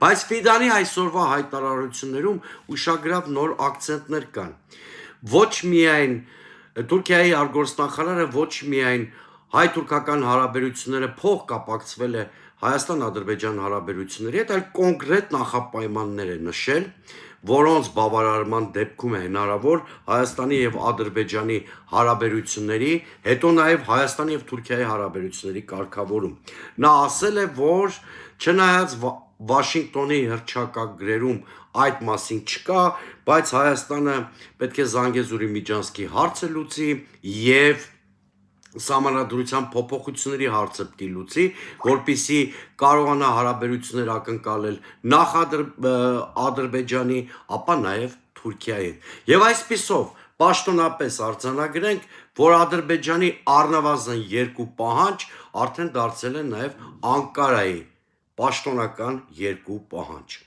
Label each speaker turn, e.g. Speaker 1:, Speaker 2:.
Speaker 1: Բայց Ֆիդանի այսօրվա հայտարարություններում ուշագրավ նոր ակցենտներ կան։ Ոչ միայն Թուրքիայի արտգործնախարարը ոչ միայն հայ-թուրքական հարաբերությունները փոխկապակցվել է Հայաստան-Ադրբեջան հարաբերությունների հետ, այլ կոնկրետ նախապայմաններ է նշել, որոնց բավարարման դեպքում է հնարավոր Հայաստանի եւ Ադրբեջանի հարաբերությունների, հետո նաեւ Հայաստանի եւ Թուրքիայի հարաբերությունների կարգավորում։ Նա ասել է, որ չնայած Վաշինգտոնի հռչակագրերում այդ մասին չկա, բայց Հայաստանը պետք է Զանգեզուրի միջանցքի հարցը լուծի եւ Սահմանադրության փոփոխությունների հարցը պիտի լուծի, որպեսզի կարողանա հարաբերություններ ակնկալել նախ Ադրբեջանի, ապա նաեւ Թուրքիայի հետ։ Եվ այսպիսով պաշտոնապես արձանագրենք, որ Ադրբեջանի առնվազն երկու պահանջ արդեն դարձել են նաեւ Անկարայի պաշտոնական երկու պահանջ։